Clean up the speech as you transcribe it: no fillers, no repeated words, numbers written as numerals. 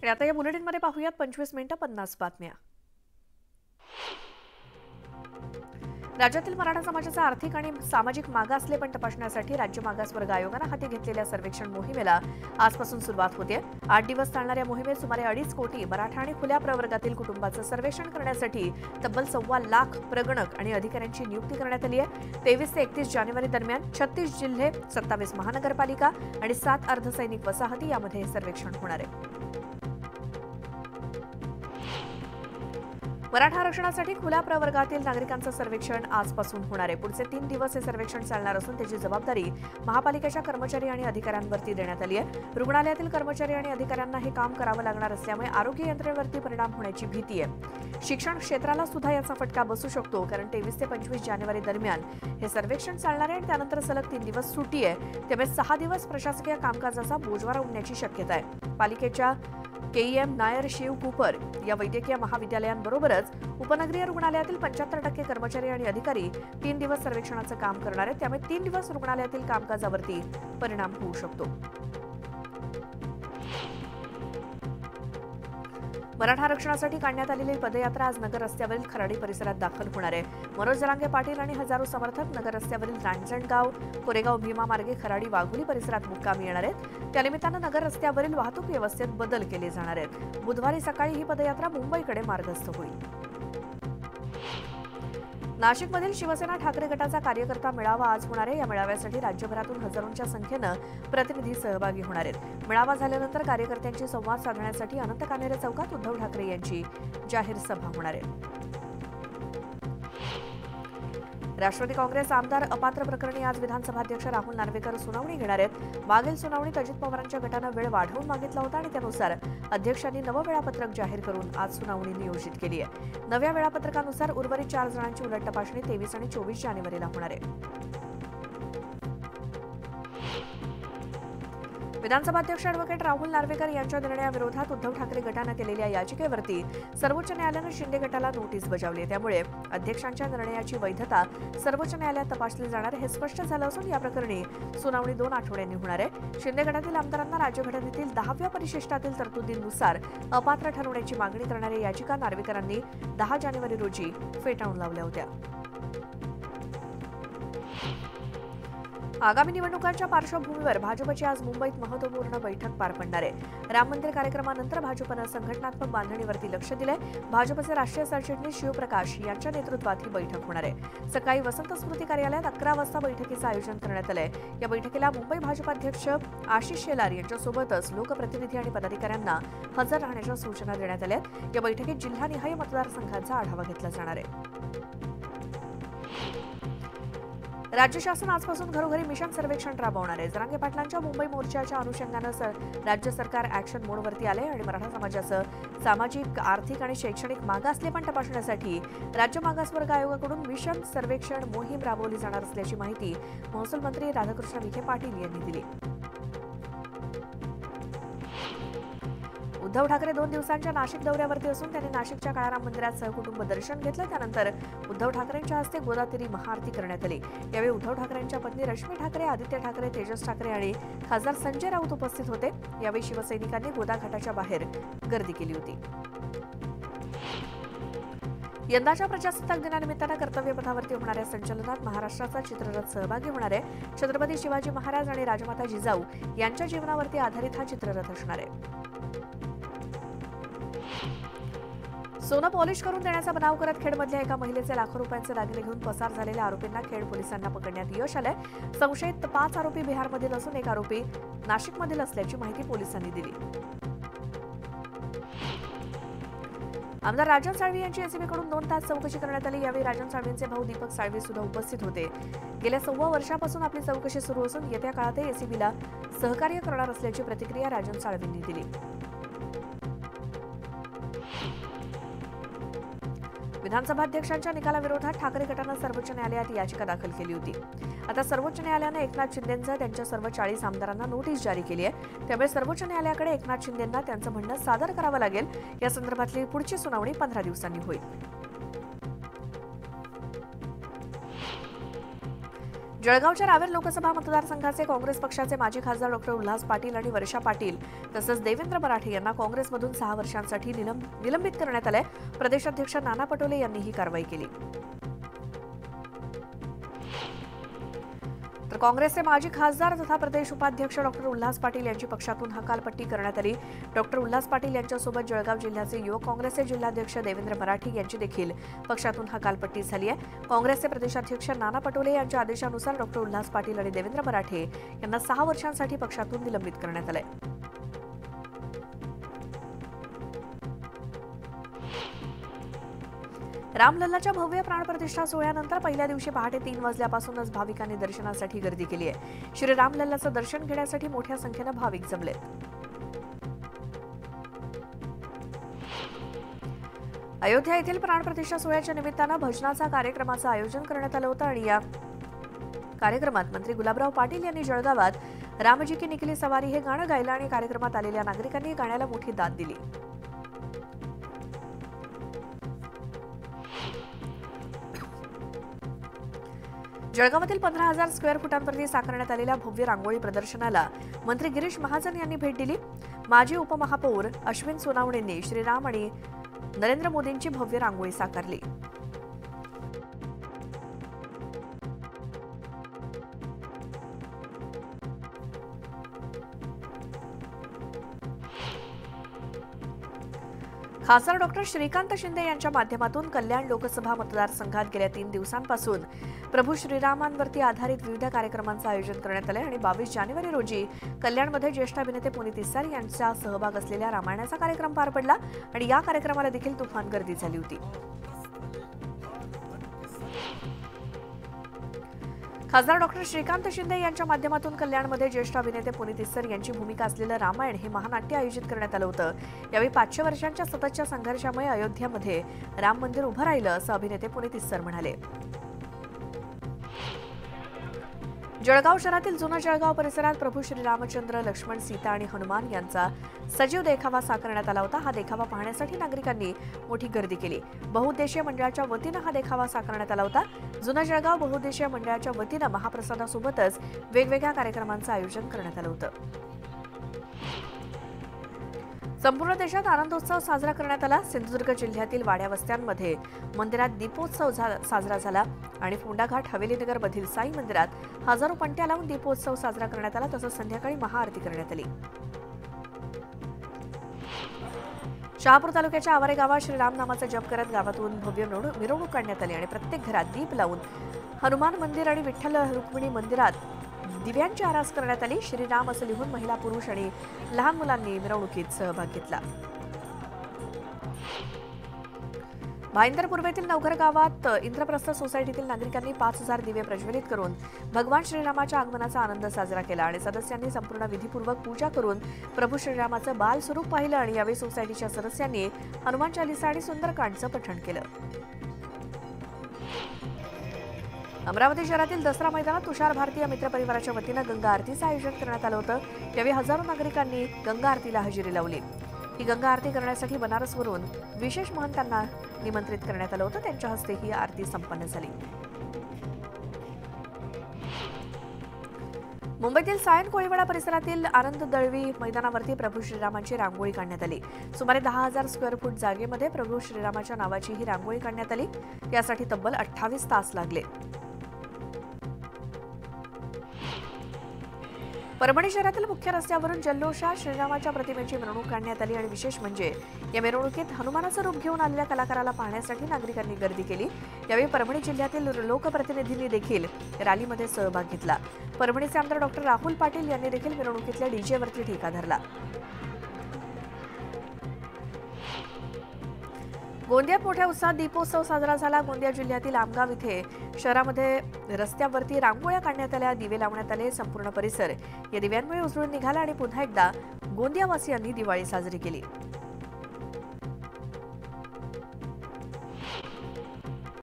आणि आता या बुलेटिनमध्ये पाहूयात 25 मिनिटं 50 बातम्या. राज्यातील मराठा समाजाचा आर्थिक आणि सामाजिक मागासलेपण तपासण्यासाठी राज्य मागासवर्ग आयोगानं हाती घेतलेल्या सर्वेक्षण मोहिमेला आजपासून सुरुवात होते. 8 दिवस चालणाऱ्या मोहिमेत सुमारे 2.5 कोटी मराठा आणि खुल्या प्रवर्गातील कुटुंबांचं सर्वेक्षण करण्यासाठी तब्बल 1.25 लाख प्रगणक आणि अधिकाऱ्यांची नियुक्ती करण्यात आली आहे. 23 ते 31 जानेवारी दरम्यान 36 जिल्हे, 27 महानगरपालिका आणि 7 अर्धसैनिक वसाहती यामध्ये हे सर्वेक्षण होणार आहे. मराठा आरक्षणासाठी खुल्या प्रवर्गातील नागरिकांचं सर्वेक्षण आजपासून होणार आहे. पुढचे 3 दिवस हे सर्वेक्षण चालणार असून त्याची जबाबदारी महापालिकेच्या कर्मचारी आणि अधिकाऱ्यांवरती देण्यात आली आहे. रुग्णालयातील कर्मचारी आणि अधिकाऱ्यांना हे काम करावं लागणार असल्यामुळे आरोग्य यंत्रणेवरती परिणाम होण्याची भीती आहे. शिक्षण क्षेत्राला सुद्धा याचा फटका बसू शकतो, कारण 23 ते 25 जानेवारी दरम्यान हे सर्वेक्षण चालणार आहे आणि त्यानंतर सलग 3 दिवस सुट्टी आहे. त्यामुळे 6 दिवस प्रशासकीय कामकाजाचा बोजवारा उडण्याची शक्यता आहे. पालिकेच्या KEM नायर शिव कूपर या वैद्यकीय महाविद्यालयांबरोबरच उपनगरीय रुग्णालयातील 75% कर्मचारी आणि अधिकारी 3 दिवस सर्वेक्षणाचं काम करणार आहेत. त्यामुळे 3 दिवस रुग्णालयातील कामकाजावरती परिणाम होऊ शकतो. मराठा आरक्षणासाठी काढण्यात आलेली पदयात्रा आज नगर रस्त्यावरील खराडी परिसरात दाखल होणार आहे. मनोज जरांगे पाटील आणि हजारो समर्थक नगर रस्त्यावरील रांजणगाव, कोरेगाव भीमा मार्गे खराडी वाघोली परिसरात मुक्कामी येणार आहेत. त्यानिमित्तानं नगर रस्त्यावरील वाहतूक व्यवस्थेत बदल केले जाणार आहेत. बुधवारी सकाळी ही पदयात्रा मुंबईकडे मार्गस्थ होईल. नाशिकमधील शिवसेना ठाकरे गटाचा कार्यकर्ता मेळावा आज होणार आहे. या मेळाव्यासाठी राज्यभरातून हजारोंच्या संख्येनं प्रतिनिधी सहभागी होणार आहेत. मेळावा झाल्यानंतर कार्यकर्त्यांशी संवाद साधण्यासाठी अनंत कान्हेरे चौकात उद्धव ठाकरे यांची जाहीर सभा होणार आहे. राष्ट्रवादी काँग्रेस आमदार अपात्र प्रकरणी आज विधानसभा अध्यक्ष राहुल नार्वेकर सुनावणी घेणार आहेत. मागील सुनावणीत अजित पवारांच्या गटानं वेळ वाढवून मागितला होता आणि त्यानुसार अध्यक्षांनी नवं वेळापत्रक जाहीर करून आज सुनावणी नियोजित केली आहे. नव्या वेळापत्रकानुसार उर्वरित 4 जणांची उलट तपासणी 23 आणि 24 जानेवारीला होणार आहे. विधानसभा अध्यक्ष अॅडव्होकेट राहुल नार्वेकर यांच्या निर्णयाविरोधात उद्धव ठाकरे गटानं केलेल्या याचिकेवरती सर्वोच्च न्यायालयानं शिंदे गटाला नोटीस बजावली आहे. त्यामुळे अध्यक्षांच्या निर्णयाची वैधता सर्वोच्च न्यायालयात तपासली जाणार हे स्पष्ट झालं असून या प्रकरणी सुनावणी 2 आठवड्यांनी होणार आहे. शिंदे गटातील आमदारांना राज्यघटनेतील 10व्या परिशिष्टातील तरतुदींनुसार अपात्र ठरवण्याची मागणी करणाऱ्या याचिका नार्वेकरांनी 10 जानेवारी रोजी फेटाळून लावल्या होत्या. आगामी निवडणुकांच्या पार्श्वभूमीवर भाजपची आज मुंबईत महत्त्वपूर्ण बैठक पार पडणार आहे. राम मंदिर कार्यक्रमानंतर भाजपनं संघटनात्मक बांधणीवरती लक्ष दिलंय. भाजपचे राष्ट्रीय सरचिटणीस शिवप्रकाश यांच्या नेतृत्वात ही बैठक होणार आहे. सकाळी वसंत स्मृती कार्यालयात 11 वाजता बैठकीचं आयोजन करण्यात आलंय. या बैठकीला मुंबई भाजप अध्यक्ष आशिष शेलार यांच्यासोबतच लोकप्रतिनिधी आणि पदाधिकाऱ्यांना हजर राहण्याच्या सूचना देण्यात आल्या. या बैठकीत जिल्हानिहाय मतदारसंघांचा आढावा घेतला जाणार आहे. राज्य शासन आजपासून घरोघरी मिशन सर्वेक्षण राबवणार आहे. जरांगे पाटलांच्या मुंबई मोर्चाच्या अनुषंगानं राज्य सरकार ॲक्शन मोडवरती आले आणि मराठा समाजाचं सामाजिक, आर्थिक आणि शैक्षणिक मागासलेपण तपासण्यासाठी राज्य मागासवर्ग आयोगाकडून मिशन सर्वेक्षण मोहीम राबवली जाणार असल्याची माहिती महसूल मंत्री राधाकृष्ण विखे पाटील यांनी दिली. उद्धव ठाकरे 2 दिवसांच्या नाशिक दौऱ्यावरती असून त्यांनी नाशिकच्या काळाराम मंदिरात सहकुटुंब दर्शन घेतलं. त्यानंतर उद्धव ठाकरेंच्या हस्ते गोदातीरी महाआरती करण्यात आली. यावेळी उद्धव ठाकरेंच्या पत्नी रश्मी ठाकरे, आदित्य ठाकरे, तेजस ठाकरे आणि खासदार संजय राऊत उपस्थित होते. यावेळी शिवसैनिकांनी गोदा घाटाच्या बाहेर गर्दी केली होती. यंदाच्या प्रजासत्ताक दिनानिमित्तानं कर्तव्यपथावरती होणाऱ्या संचलनात महाराष्ट्राचा चित्ररथ सहभागी होणार आहे. छत्रपती शिवाजी महाराज आणि राजमाता जिजाऊ यांच्या जीवनावरती आधारित हा चित्ररथ असणार आहे. सोनं पॉलिश करून देण्याचा बनाव करत खेडमधल्या एका महिलेचे लाखो रुपयांचे दागिने घेऊन पसार झालेल्या आरोपींना खेड पोलिसांना पकडण्यात यश आलंय. संशयित 5 आरोपी बिहारमधील असून 1 आरोपी नाशिकमधील असल्याची माहिती पोलिसांनी दिली. आमदार राजन साळवी यांची एसीबीकडून 2 तास चौकशी करण्यात आली. यावेळी राजन साळवींचे भाऊ दीपक साळवी सुद्धा उपस्थित होते. गेल्या 1.25 वर्षापासून आपली चौकशी सुरू असून येत्या काळातही एसीबीला सहकार्य करणार असल्याची प्रतिक्रिया राजन साळवींनी दिली. विधानसभा अध्यक्षांच्या निकालाविरोधात ठाकरे गटानं सर्वोच्च न्यायालयात याचिका दाखल केली होती. आता सर्वोच्च न्यायालयानं एकनाथ शिंदेंचं त्यांच्या सर्व 40 आमदारांना नोटीस जारी केली आहे. त्यामुळे सर्वोच्च न्यायालयाकडे एकनाथ शिंदेंना त्यांचं म्हणणं सादर करावं लागेल. या संदर्भातली पुढची सुनावणी 15 दिवसांनी होईल. जळगावच्या रावेर लोकसभा मतदारसंघाचे काँग्रेस पक्षाचे माजी खासदार डॉक्टर उल्हास पाटील आणि वर्षा पाटील तसंच देवेंद्र मराठे यांना काँग्रेसमधून 6 वर्षांसाठी निलंबित करण्यात आले. प्रदेशाध्यक्ष नाना पटोले यांनी ही कारवाई केली. तर काँग्रेसचे माजी खासदार तथा प्रदेश उपाध्यक्ष डॉक्टर उल्हास पाटील यांची पक्षातून हकालपट्टी करण्यात आली. डॉक्टर उल्हास पाटील यांच्यासोबत जळगाव जिल्ह्याचे युवक काँग्रेसचे जिल्हाध्यक्ष देवेंद्र मराठे यांची देखील पक्षातून हकालपट्टी झाली आहे. काँग्रेसचे प्रदेशाध्यक्ष नाना पटोले यांच्या आदेशानुसार डॉक्टर उल्हास पाटील आणि देवेंद्र मराठे यांना 6 वर्षांसाठी पक्षातून निलंबित करण्यात आले. रामलल्लाच्या भव्य प्राणप्रतिष्ठा सोहळ्यानंतर पहिल्या दिवशी पहाटे 3 वाजल्यापासूनच भाविकांनी दर्शनासाठी गर्दी केली आहे. श्री रामलल्लाचं दर्शन घेण्यासाठी मोठ्या संख्येनं भाविक जमलेत. अयोध्या येथील प्राणप्रतिष्ठा सोहळ्याच्या निमित्तानं भजनाचा कार्यक्रमाचं आयोजन करण्यात आलं होतं आणि या कार्यक्रमात मंत्री गुलाबराव पाटील यांनी जळगावात रामजी की निकली सवारी हे गाणं गायलं आणि कार्यक्रमात आलेल्या नागरिकांनी गाण्याला मोठी दाद दिली. जळगावातील 15,000 स्क्वेअर फुटांवरती साकारण्यात आलेल्या भव्य रांगोळी प्रदर्शनाला मंत्री गिरीश महाजन यांनी भेट दिली. माजी उपमहापौर अश्विन सोनावणेंनी श्रीराम आणि नरेंद्र मोदींची भव्य रांगोळी साकारली. खासदार डॉक्टर श्रीकांत शिंदे यांच्या माध्यमातून कल्याण लोकसभा मतदारसंघात गेल्या 3 दिवसांपासून प्रभू श्रीरामांवरती आधारित विविध कार्यक्रमांचं आयोजन करण्यात आले आणि 22 जानेवारी रोजी कल्याणमध्ये ज्येष्ठ अभिनेते पुनीत इस्सारी यांचा सहभाग असलेल्या रामायणाचा कार्यक्रम पार पडला आणि या कार्यक्रमाला देखील तुफान गर्दी झाली होती. खासदार डॉक्टर श्रीकांत शिंदे यांच्या माध्यमातून कल्याणमध्ये ज्येष्ठ अभिनेते पुनीत इस्सारी यांची भूमिका असलेलं रामायण हे महानाट्य आयोजित करण्यात आलं होतं. यावेळी 500 वर्षांच्या सततच्या संघर्षामुळे अयोध्यामध्ये राम मंदिर उभं राहिलं असं अभिनेते पुनीत इस्सारी म्हणाले. जळगाव शहरातील जुना जळगाव परिसरात प्रभू श्रीरामचंद्र, लक्ष्मण, सीता आणि हनुमान यांचा सजीव देखावा साकारण्यात आला होता. हा देखावा पाहण्यासाठी नागरिकांनी मोठी गर्दी केली. बहुउद्देशीय मंडळाच्या वतीनं हा देखावा साकारण्यात आला होता. जुना जळगाव बहुउद्देशीय मंडळाच्या वतीनं महाप्रसादासोबतच वेगवेगळ्या कार्यक्रमांचं आयोजन करण्यात आलं होतं. संपूर्ण देशात आनंदोत्सव साजरा करण्यात आला. सिंधुदुर्ग जिल्ह्यातील वाड्या वस्त्यांमध्ये मंदिरात दीपोत्सव साजरा झाला आणि फोंडाघाट हवेलीनगर मधील साई मंदिरात हजारो पणत्या लावून दीपोत्सव साजरा करण्यात आला. तसंच संध्याकाळी महाआरती करण्यात आली. शहापूर तालुक्याच्या आवारे गावात श्रीराम नामाचा जप करत गावातून भव्य मिरवणूक काढण्यात आली आणि प्रत्येक घरात दीप लावून हनुमान मंदिर आणि विठ्ठल रुक्मिणी मंदिरात दिव्यांची आरास करण्यात आली. श्रीराम असं लिहून महिला, पुरुष आणि लहान मुलांनी मिरवणुकीत सहभाग घेतला. भाईंदर पूर्वेतील नवघर गावात इंद्रप्रस्थ सोसायटीतील नागरिकांनी 5,000 दिवे प्रज्वलित करून भगवान श्रीरामाच्या आगमनाचा आनंद साजरा केला आणि सदस्यांनी संपूर्ण विधीपूर्वक पूजा करून प्रभू श्रीरामाचं बाल स्वरूप पाहिलं आणि यावेळी सोसायटीच्या सदस्यांनी हनुमान चालीसा आणि सुंदरकांडचं पठण केलं. अमरावती शहरातील दसरा मैदानात तुषार भारतीय मित्र परिवाराच्या वतीनं गंगा आरतीचं आयोजन करण्यात आलं होतं. यावेळी हजारो नागरिकांनी गंगा आरतीला हजेरी लावली. ही गंगा आरती करण्यासाठी बनारसवरून विशेष महंतांना निमंत्रित करण्यात आलं होतं. त्यांच्या हस्ते ही आरती संपन्न झाली. मुंबईतील सायन कोळीवाडा परिसरातील आनंद दळवी मैदानावरती प्रभू श्रीरामांची रांगोळी काढण्यात आली. सुमारे 10,000 स्क्वेअर फूट जागेमध्ये प्रभू श्रीरामाच्या नावाची ही रांगोळी काढण्यात आली. यासाठी तब्बल 28 तास लागले. परभणी शहरातील मुख्य रस्त्यावरून जल्लोषात श्रीरामाच्या प्रतिमेची मिरवणूक काढण्यात आली आणि विशेष म्हणजे या मिरवणुकीत हनुमानाचं रूप घेऊन आलेल्या कलाकाराला पाहण्यासाठी नागरिकांनी गर्दी केली. यावेळी परभणी जिल्ह्यातील लोकप्रतिनिधींनी देखील रॅलीमध्ये सहभाग घेतला. परभणीचे आमदार डॉक्टर राहुल पाटील यांनी देखील मिरवणुकीतल्या डीजेवरती ठेका धरला. गोंदियात मोठ्या उत्साहात दीपोत्सव साजरा झाला. गोंदिया जिल्ह्यातील आमगाव इथे शहरामध्ये रस्त्यावरती रांगोळ्या काढण्यात आल्या, दिवे लावण्यात आले. संपूर्ण परिसर या दिव्यांमुळे उजळून निघाला आणि पुन्हा एकदा गोंदियावासियांनी दिवाळी साजरी केली.